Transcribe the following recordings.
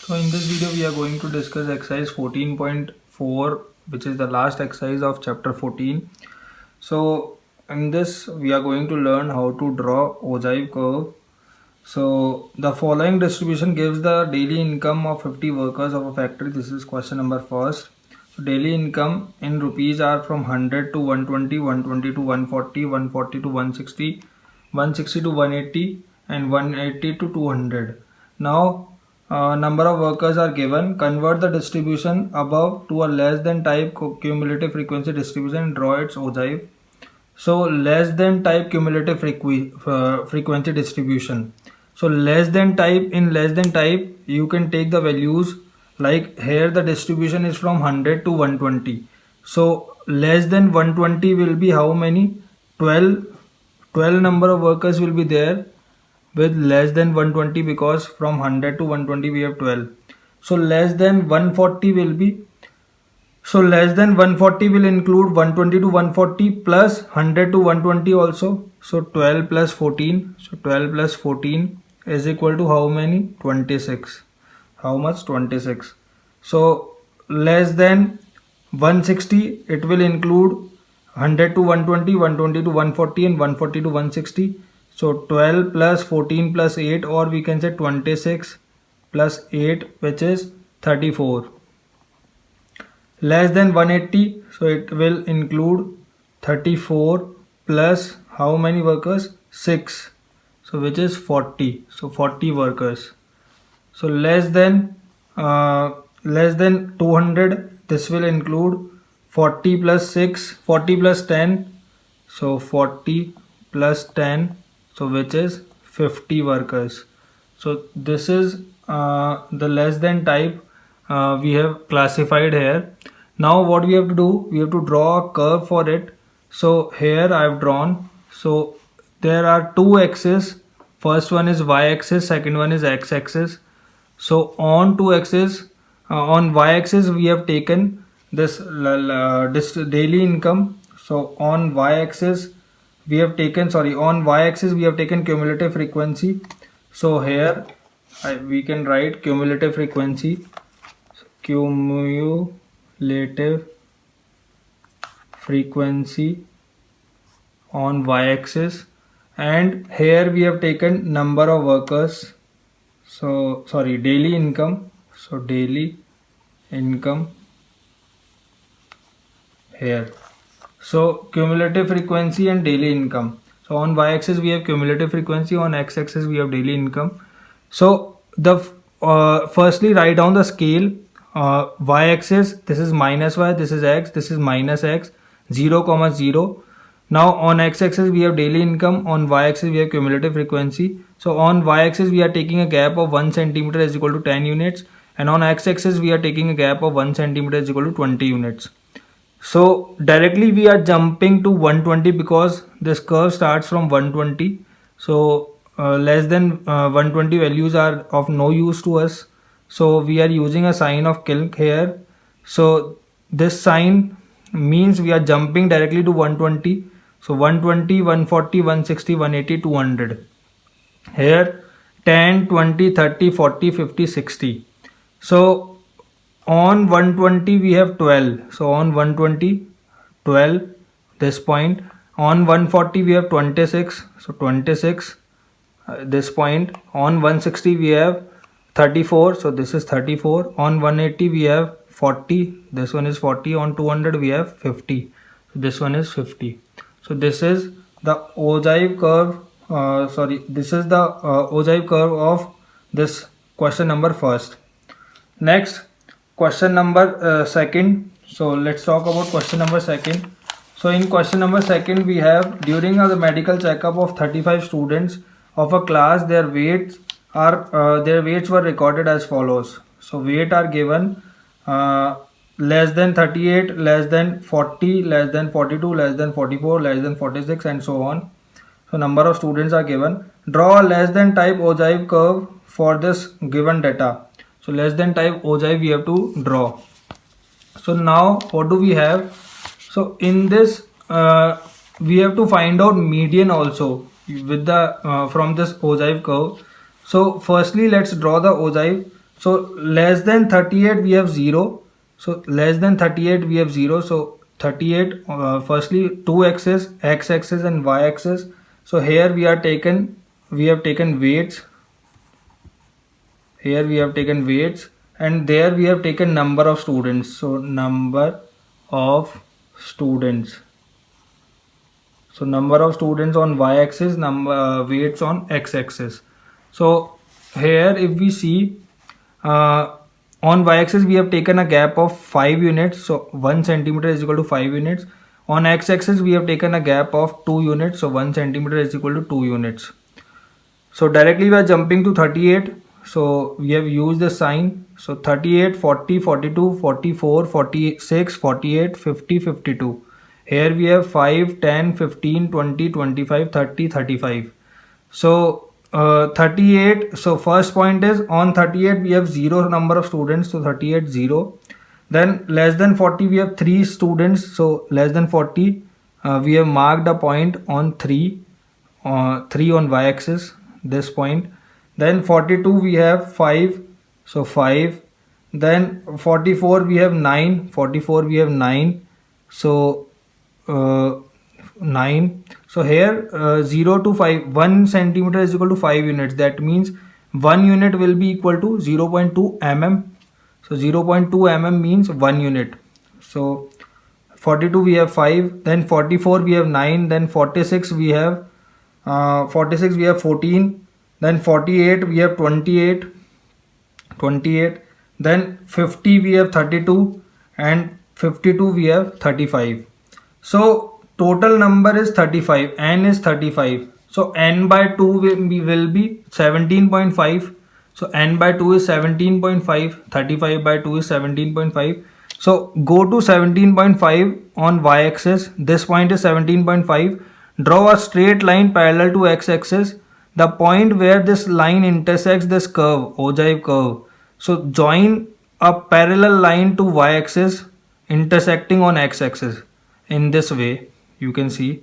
So in this video we are going to discuss exercise 14.4, which is the last exercise of chapter 14. So in this we are going to learn how to draw ogive curve. So the following distribution gives the daily income of 50 workers of a factory. This is question number first. So daily income in rupees are from 100 to 120, 120 to 140, 140 to 160, 160 to 180 and 180 to 200. Now number of workers are given. Convert the distribution above to a less than type cumulative frequency distribution and draw its ogive. So less than type cumulative frequency distribution. So less than type, in less than type you can take the values, like here the distribution is from 100 to 120. So less than 120 will be how many? 12 number of workers will be there with less than 120, because from 100 to 120 we have 12. So less than 140 will be, so less than 140 will include 120 to 140 plus 100 to 120 also. So 12 plus 14. So 12 plus 14 is equal to how many? 26. How much? 26. So less than 160, it will include 100 to 120, 120 to 140 and 140 to 160. So 12 plus 14 plus 8, or we can say 26 plus 8, which is 34. Less than 180, so it will include 34 plus how many workers? 6. So which is 40. So 40 workers. So less than 200, this will include 40 plus 6, 40 plus 10. So 40 plus 10, so which is 50 workers. So this is the less than type we have classified here. Now what we have to do, we have to draw a curve for it. So here I have drawn. So there are two axes. First one is y-axis, second one is x-axis. So on two axes, on y-axis we have taken this daily income. So on y-axis we have taken, on y-axis we have taken cumulative frequency. So here we can write cumulative frequency. Cumulative frequency on y-axis, and here we have taken number of workers. So daily income. So daily income here. So cumulative frequency and daily income. So on y-axis we have cumulative frequency, on x-axis we have daily income. So the firstly write down the scale. Y-axis, this is minus y, this is x, this is minus x, 0, 0. Now on x-axis we have daily income, on y-axis we have cumulative frequency. So on y-axis we are taking a gap of 1 centimeter is equal to 10 units, and on x-axis we are taking a gap of 1 centimeter is equal to 20 units. So directly we are jumping to 120 because this curve starts from 120. So less than 120 values are of no use to us. So we are using a sign of kilk here. So this sign means we are jumping directly to 120. So 120, 140, 160, 180, 200. Here 10, 20, 30, 40, 50, 60. So on 120 we have 12. So on 120, 12, this point. On 140 we have 26. So 26, this point. On 160 we have 34. So this is 34. On 180 we have 40. This one is 40. On 200 we have 50. So this one is 50. So this is the ogive curve. This is the ogive curve of this question number first. Next, question number second. So let's talk about question number second. So in question number second we have, during the medical checkup of 35 students of a class, their weights were recorded as follows. So weight are given less than 38, less than 40, less than 42, less than 44, less than 46, and so on. So number of students are given. Draw a less than type ogive curve for this given data. So less than type ogive we have to draw. So now what do we have? So in this we have to find out median also with the from this ogive curve. So firstly let's draw the ogive. So less than 38 we have 0. So less than 38 we have 0. So 38 firstly two axes, x axis and y axis. So here we have taken weights. Here we have taken weights, and there we have taken number of students. So number of students. So number of students on y axis, number weights on x axis. So here if we see on y axis we have taken a gap of 5 units, so 1 centimeter is equal to 5 units. On x axis we have taken a gap of 2 units, so 1 centimeter is equal to 2 units. So directly we are jumping to 38. So we have used the sign. So 38, 40, 42, 44, 46, 48, 50, 52. Here we have 5, 10, 15, 20, 25, 30, 35. So 38. So first point is on 38 we have 0 number of students. So 38 0. Then less than 40 we have 3 students. So less than 40 we have marked a point on 3 on y axis, this point. Then 42 we have 5, so 5. Then 44 we have 9, 44 we have 9, so 9. So here 0 to 5, 1 centimeter is equal to 5 units. That means 1 unit will be equal to 0.2 mm. So 0.2 mm means 1 unit. So 42 we have 5, then 44 we have 9, then 46 we have 14, then 48 we have 28, then 50 we have 32, and 52 we have 35. So total number is 35, n is 35. So n by 2 will be 17.5. So n by 2 is 17.5, 35 by 2 is 17.5. So go to 17.5 on y axis, this point is 17.5. Draw a straight line parallel to x axis, the point where this line intersects this curve, ogive curve. So join a parallel line to y axis intersecting on x axis. In this way you can see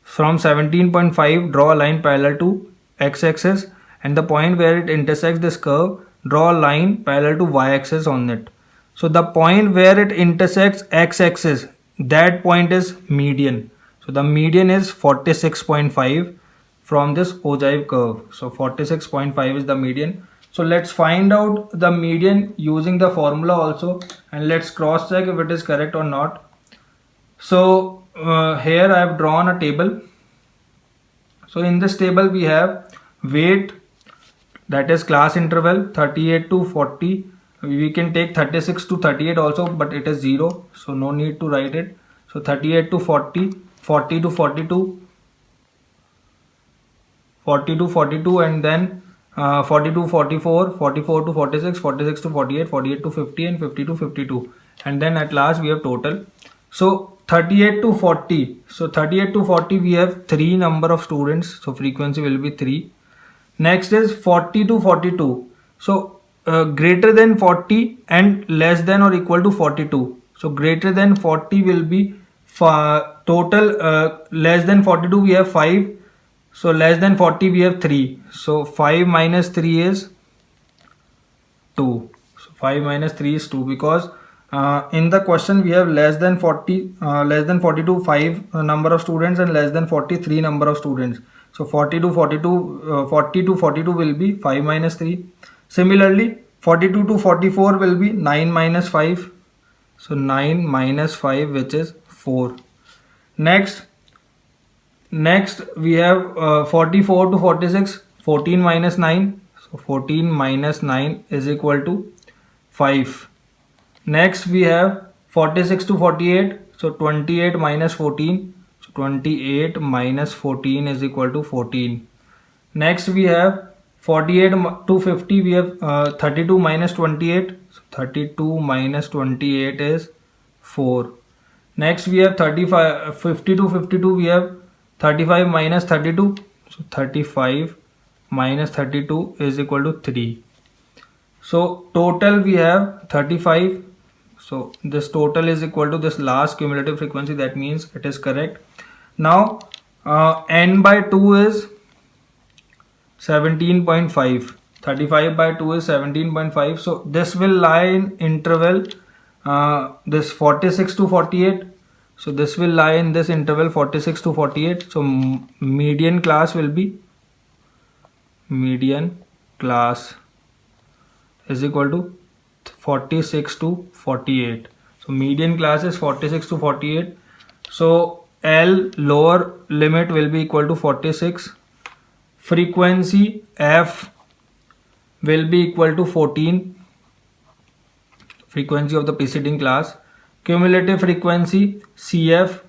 from 17.5 draw a line parallel to x axis, and the point where it intersects this curve, draw a line parallel to y axis on it. So the point where it intersects x axis, that point is median. So the median is 46.5 from this ogive curve. So 46.5 is the median. So let's find out the median using the formula also, and let's cross check if it is correct or not. So here I have drawn a table. So in this table we have weight, that is class interval 38 to 40. We can take 36 to 38 also, but it is 0, so no need to write it. So 38 to 40, 40 to 42, 40 to 42, and then 40 to 44, 44 to 46, 46 to 48, 48 to 50, and 50 to 52. And then at last we have total. So 38 to 40. So 38 to 40 we have 3 number of students. So frequency will be 3. Next is 40 to 42. So greater than 40 and less than or equal to 42. So greater than 40 will be total, less than 42 we have 5. So less than 40 we have 3. So 5 minus 3 is 2. So 5 minus 3 is 2, because in the question we have less than 40, less than 42 5 number of students, and less than 43 number of students. So 40 to 42, 40 to 42 will be 5 minus 3. Similarly 42 to 44 will be 9 minus 5. So 9 minus 5, which is 4. Next we have 44 to 46, 14 minus 9. So 14 minus 9 is equal to 5. Next we have 46 to 48. So 28 minus 14. So 28 minus 14 is equal to 14. Next we have 48 to 50. We have 32 minus 28. So 32 minus 28 is 4. Next we have 50 to 52. We have 35 minus 32. So 35 minus 32 is equal to 3. So total we have 35. So this total is equal to this last cumulative frequency. That means it is correct. Now n by 2 is 17.5. 35 by 2 is 17.5. So this will lie in interval this 46 to 48. So this will lie in this interval 46 to 48. So median class will be, median class is equal to 46 to 48. So median class is 46 to 48. So L lower limit will be equal to 46. Frequency F will be equal to 14. Frequency of the preceding class. Cumulative frequency CF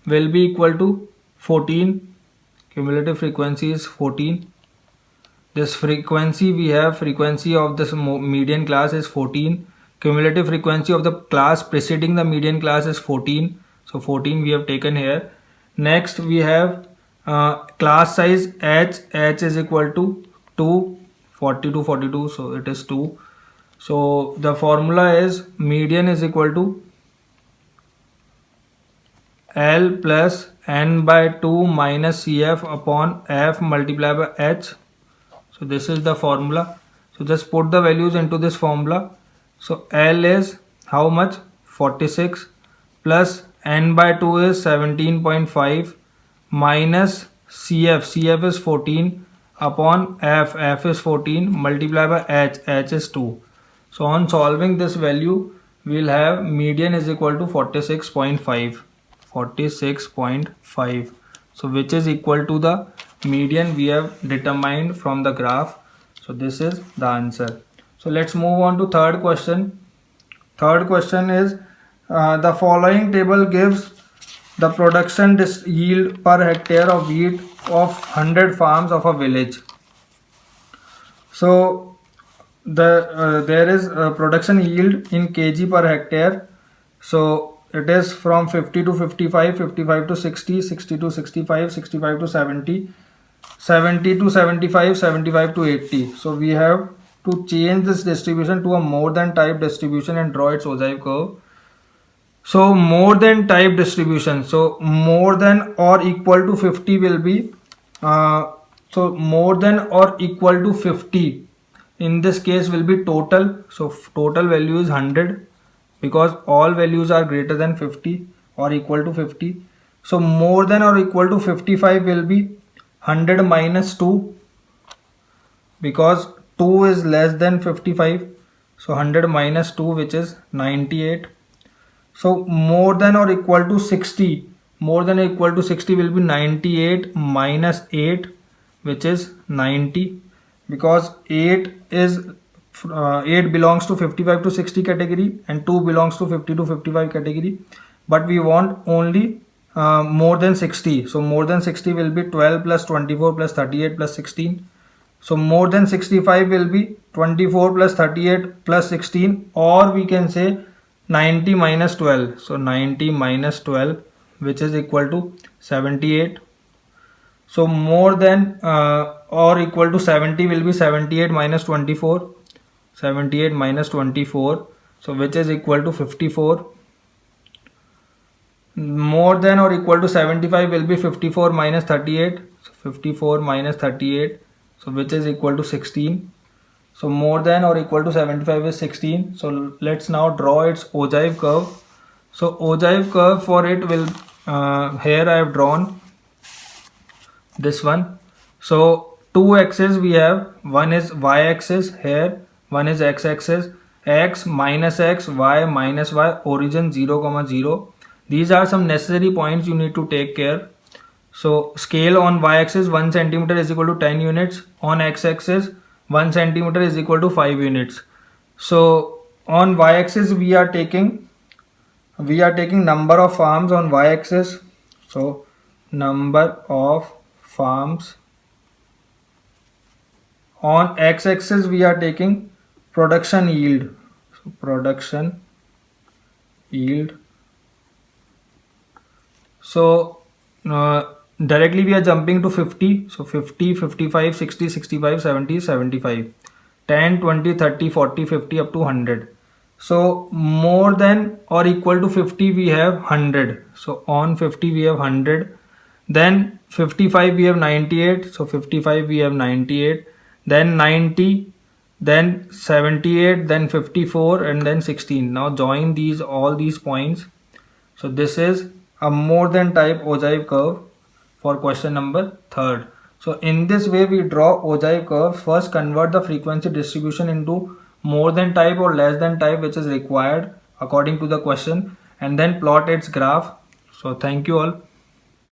will be equal to 14. Cumulative frequency is 14. This frequency we have, frequency of this median class is 14. Cumulative frequency of the class preceding the median class is 14. So 14 we have taken here. Next we have class size H. H is equal to 2. 40 to 42, so it is 2. So the formula is median is equal to L plus N by 2 minus CF upon F multiplied by H. So this is the formula. So just put the values into this formula. So L is how much? 46 plus N by 2 is 17.5 minus CF. CF is 14 upon F. F is 14 multiplied by H. H is 2. So on solving this value, we will have median is equal to 46.5. 46.5. So which is equal to the median we have determined from the graph. So this is the answer. So let's move on to third question. Third question is the following table gives the production yield per hectare of wheat of 100 farms of a village. So there is a production yield in kg per hectare. So it is from 50 to 55, 55 to 60, 60 to 65, 65 to 70, 70 to 75, 75 to 80. So we have to change this distribution to a more than type distribution and draw its ogive curve. So more than type distribution. So more than or equal to 50 will be so more than or equal to 50 in this case will be total. So total value is 100 because all values are greater than 50 or equal to 50. So more than or equal to 55 will be 100 minus 2 because 2 is less than 55. So 100 minus 2 which is 98. So more than or equal to 60, more than or equal to 60 will be 98 minus 8 which is 90 because 8 belongs to 55 to 60 category and 2 belongs to 50 to 55 category, but we want only more than 60. So more than 60 will be 12 plus 24 plus 38 plus 16. So more than 65 will be 24 plus 38 plus 16, or we can say 90 minus 12. So 90 minus 12 which is equal to 78. So more than or equal to 70 will be 78 minus 24. 78 minus 24. So which is equal to 54. More than or equal to 75 will be 54 minus 38. So 54 minus 38. So which is equal to 16. So more than or equal to 75 is 16. So let's now draw its ogive curve. So ogive curve for it will here I have drawn this one. So two axes we have. One is y axis here. One is x axis. X minus x, y minus y, origin 0, 0. These are some necessary points you need to take care. So scale on y axis 1 centimeter is equal to 10 units. On x axis 1 centimeter is equal to 5 units. So on y axis we are taking number of farms on y axis. So number of farms. On x axis we are taking production yield. So production yield. So directly we are jumping to 50. So 50, 55, 60, 65, 70, 75, 10, 20, 30, 40, 50 up to 100. So more than or equal to 50 we have 100. So on 50 we have 100. Then 55 we have 98. So 55 we have 98. Then 90. then 78, then 54, and then 16. Now join all these points. So this is a more than type ogive curve for question number 3rd. So in this way we draw ogive curve. First convert the frequency distribution into more than type or less than type, which is required according to the question, and then plot its graph. So thank you all.